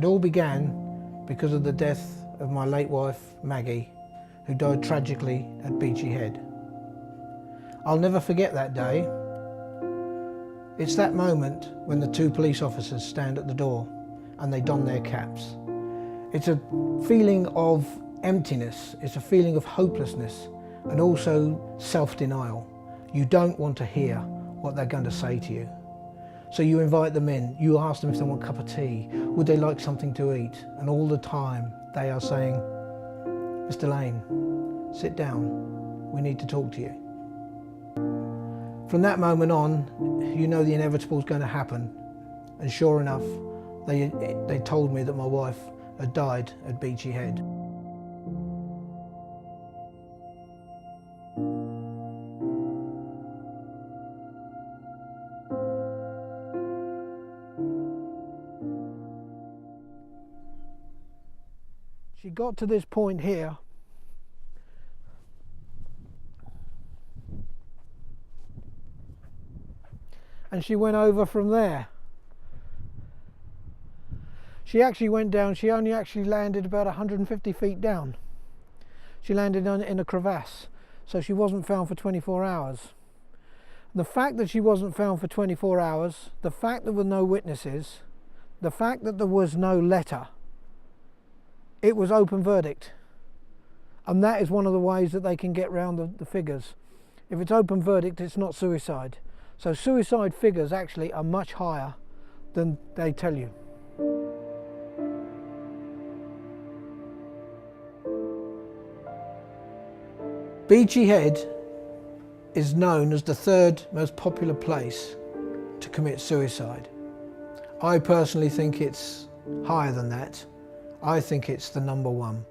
all began because of the death of my late wife, Maggie, who died tragically at Beachy Head. I'll never forget that day. It's that moment when the two police officers stand at the door and they don their caps. It's a feeling of emptiness, it's a feeling of hopelessness and also self-denial. You don't want to hear what they're going to say to you. So you invite them in, you ask them if they want a cup of tea, would they like something to eat, and all the time they are saying, "Mr. Lane, sit down, we need to talk to you." From that moment on, you know the inevitable is going to happen, and sure enough, they told me that my wife had died at Beachy Head. She got to this point here and she went over from there. She actually went down, she only actually landed about 150 feet down. She landed in a crevasse, so she wasn't found for 24 hours. The fact that she wasn't found for 24 hours, the fact that there were no witnesses, the fact that there was no letter, it was open verdict. And that is one of the ways that they can get round the figures. If it's open verdict, it's not suicide. So suicide figures actually are much higher than they tell you. Beachy Head is known as the third most popular place to commit suicide. I personally think it's higher than that. I think it's the number one.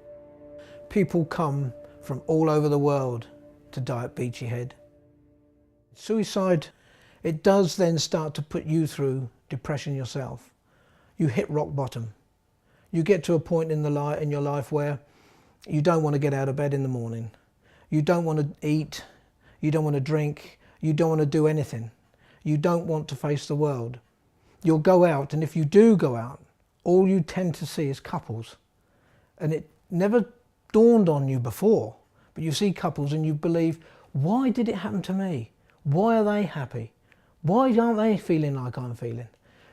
People come from all over the world to die at Beachy Head. Suicide, it does then start to put you through depression yourself. You hit rock bottom. You get to a point in your life where you don't want to get out of bed in the morning. You don't want to eat, you don't want to drink, you don't want to do anything. You don't want to face the world. You'll go out, and if you do go out, all you tend to see is couples. And it never dawned on you before, but you see couples and you believe, why did it happen to me? Why are they happy? Why aren't they feeling like I'm feeling?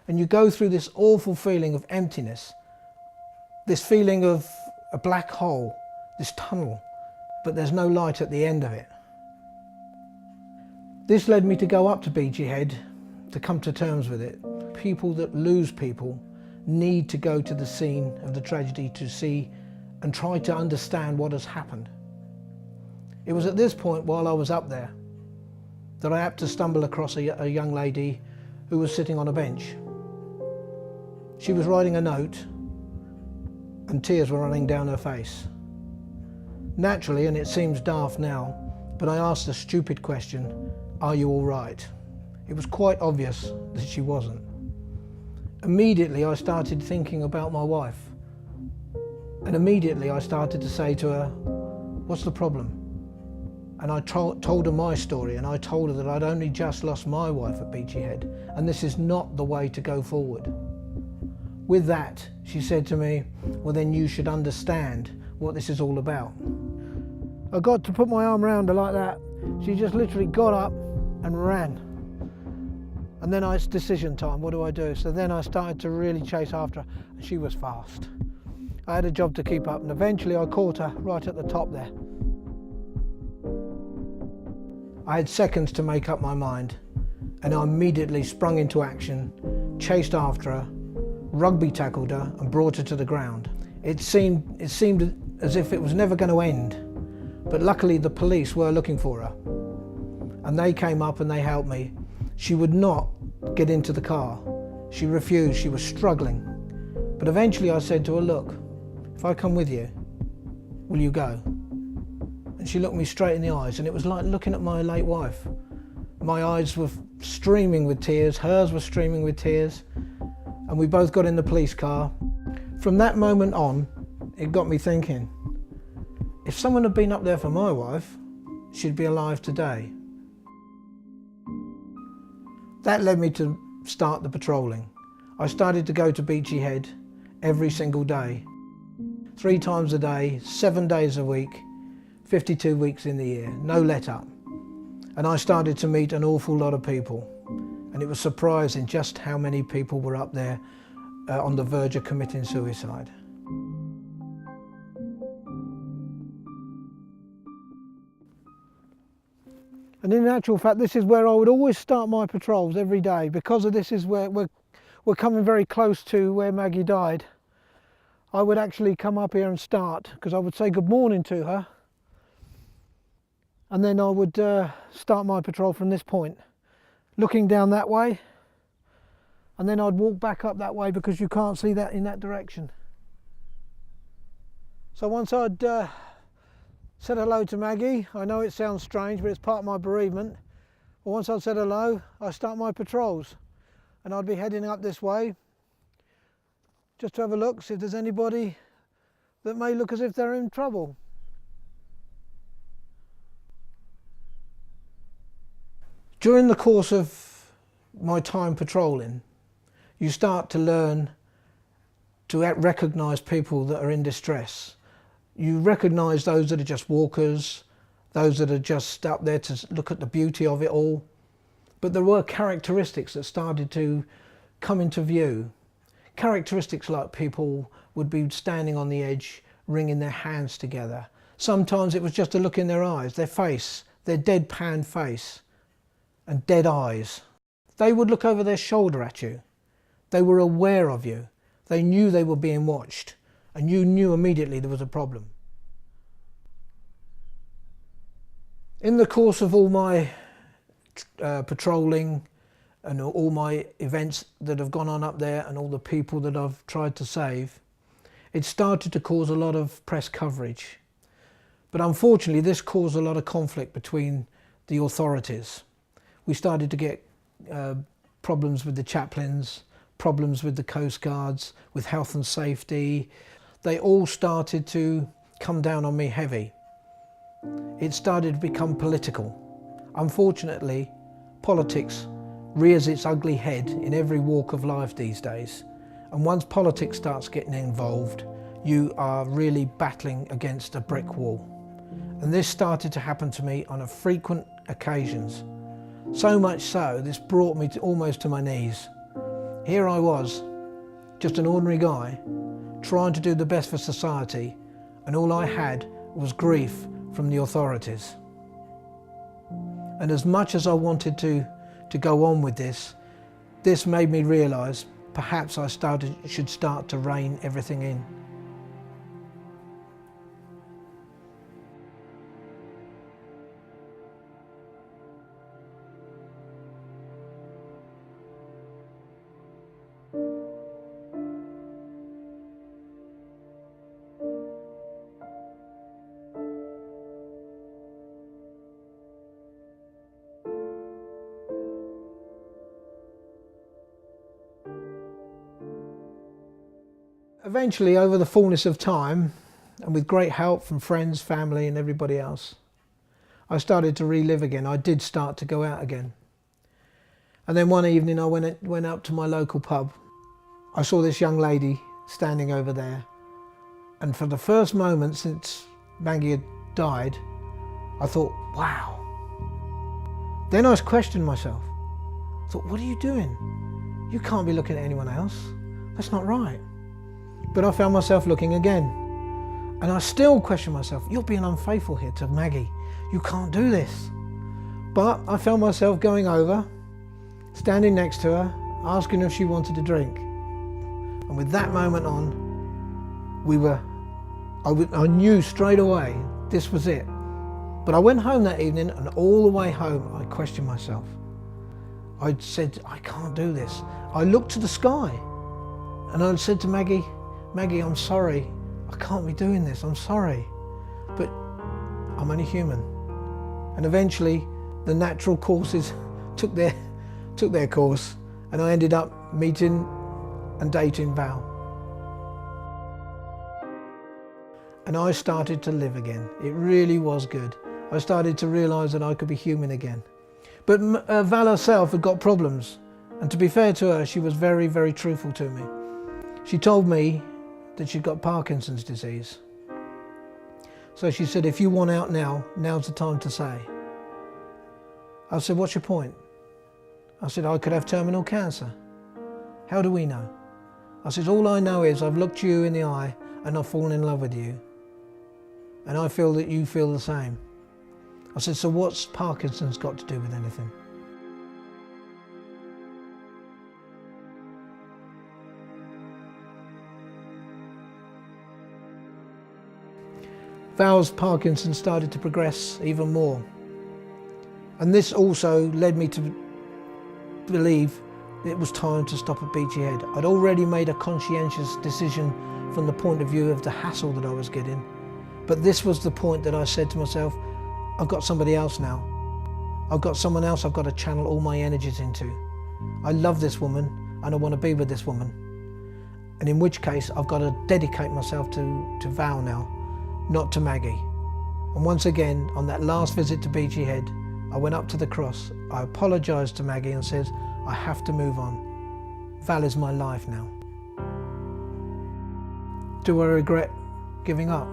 And you go through this awful feeling of emptiness, this feeling of a black hole, this tunnel, but there's no light at the end of it. This led me to go up to Beachy Head to come to terms with it. People that lose people need to go to the scene of the tragedy to see and try to understand what has happened. It was at this point, while I was up there, that I happened to stumble across a young lady who was sitting on a bench. She was writing a note and tears were running down her face. Naturally, and it seems daft now, but I asked a stupid question, "Are you all right?" It was quite obvious that she wasn't. Immediately I started thinking about my wife, and immediately I started to say to her, "What's the problem?" And I told her my story, and I told her that I'd only just lost my wife at Beachy Head, and this is not the way to go forward. With that, she said to me, "Well, then you should understand what this is all about." I got to put my arm around her like that. She just literally got up and ran. And then it's decision time, what do I do? So then I started to really chase after her, and she was fast. I had a job to keep up, and eventually I caught her right at the top there. I had seconds to make up my mind, and I immediately sprung into action, chased after her, rugby tackled her and brought her to the ground. It seemed as if it was never going to end, but luckily the police were looking for her, and they came up and they helped me. She would not get into the car. She refused, she was struggling. But eventually I said to her, "Look, if I come with you, will you go?" And she looked me straight in the eyes, and it was like looking at my late wife. My eyes were streaming with tears, hers were streaming with tears, and we both got in the police car. From that moment on, it got me thinking, if someone had been up there for my wife, she'd be alive today. That led me to start the patrolling. I started to go to Beachy Head every single day. 3 times a day, 7 days a week, 52 weeks in the year, no let up. And I started to meet an awful lot of people. And it was surprising just how many people were up there on the verge of committing suicide. And in actual fact, this is where I would always start my patrols every day. Because of this is where we're coming very close to where Maggie died. I would actually come up here and start, because I would say good morning to her. And then I would start my patrol from this point, looking down that way. And then I'd walk back up that way because you can't see that in that direction. So once I'd said hello to Maggie, I know it sounds strange, but it's part of my bereavement. But once I'd said hello, I start my patrols. And I'd be heading up this way, just to have a look, see if there's anybody that may look as if they're in trouble. During the course of my time patrolling, you start to learn to recognise people that are in distress. You recognise those that are just walkers, those that are just up there to look at the beauty of it all. But there were characteristics that started to come into view. Characteristics like people would be standing on the edge, wringing their hands together. Sometimes it was just a look in their eyes, their face, their deadpan face and dead eyes. They would look over their shoulder at you. They were aware of you. They knew they were being watched, and you knew immediately there was a problem. In the course of all my patrolling and all my events that have gone on up there and all the people that I've tried to save, it started to cause a lot of press coverage. But unfortunately this caused a lot of conflict between the authorities. We started to get problems with the chaplains, problems with the Coast Guards, with health and safety. They all started to come down on me heavy. It started to become political. Unfortunately, politics rears its ugly head in every walk of life these days. And once politics starts getting involved, you are really battling against a brick wall. And this started to happen to me on frequent occasions. So much so, this brought me almost to my knees. Here I was, just an ordinary guy, trying to do the best for society, and all I had was grief from the authorities. And as much as I wanted to go on with this made me realise perhaps I should start to rein everything in. Eventually, over the fullness of time, and with great help from friends, family and everybody else, I started to relive again. I did start to go out again. And then one evening I went up to my local pub. I saw this young lady standing over there. And for the first moment since Maggie had died, I thought, wow. Then I questioned myself. I thought, what are you doing? You can't be looking at anyone else. That's not right. But I found myself looking again. And I still question myself, you're being unfaithful here to Maggie. You can't do this. But I found myself going over, standing next to her, asking if she wanted a drink. And with that moment on, I knew straight away this was it. But I went home that evening, and all the way home I questioned myself. I said, I can't do this. I looked to the sky and I said to Maggie, Maggie, I'm sorry. I can't be doing this, I'm sorry. But I'm only human. And eventually the natural courses took their course, and I ended up meeting and dating Val. And I started to live again. It really was good. I started to realise that I could be human again. But Val herself had got problems. And to be fair to her, she was very, very truthful to me. She told me that she'd got Parkinson's disease. So she said, if you want out now, now's the time to say. I said, what's your point? I said, I could have terminal cancer. How do we know? I said, all I know is I've looked you in the eye and I've fallen in love with you. And I feel that you feel the same. I said, so what's Parkinson's got to do with anything? Val's Parkinson's started to progress even more. And this also led me to believe it was time to stop at Beachy Head. I'd already made a conscientious decision from the point of view of the hassle that I was getting. But this was the point that I said to myself, I've got somebody else now. I've got someone else I've got to channel all my energies into. I love this woman and I want to be with this woman. And in which case I've got to dedicate myself to Val now, not to Maggie. And once again, on that last visit to Beachy Head, I went up to the cross, I apologised to Maggie and said, I have to move on. Val is my life now. Do I regret giving up?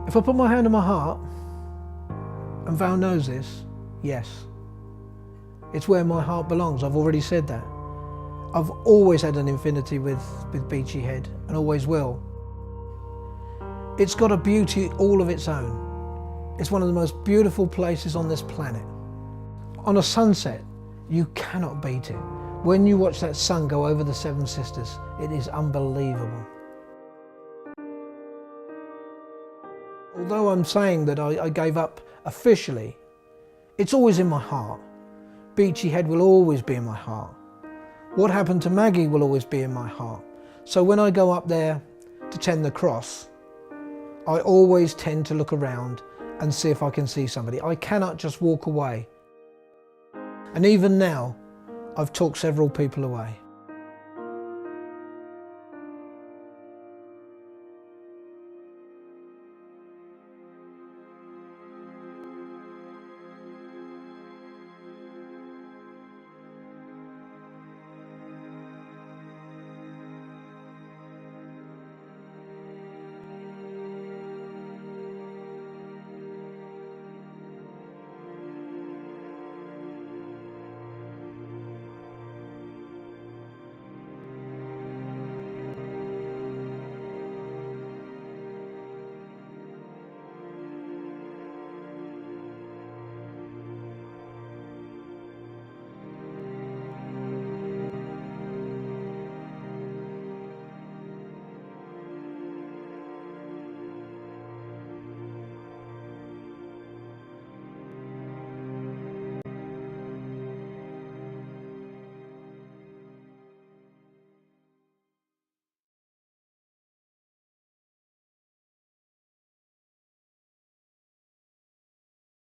If I put my hand on my heart, and Val knows this, yes. It's where my heart belongs, I've already said that. I've always had an affinity with Beachy Head, and always will. It's got a beauty all of its own. It's one of the most beautiful places on this planet. On a sunset, you cannot beat it. When you watch that sun go over the Seven Sisters, it is unbelievable. Although I'm saying that I gave up officially, it's always in my heart. Beachy Head will always be in my heart. What happened to Maggie will always be in my heart. So when I go up there to tend the cross, I always tend to look around and see if I can see somebody. I cannot just walk away. And even now, I've talked several people away.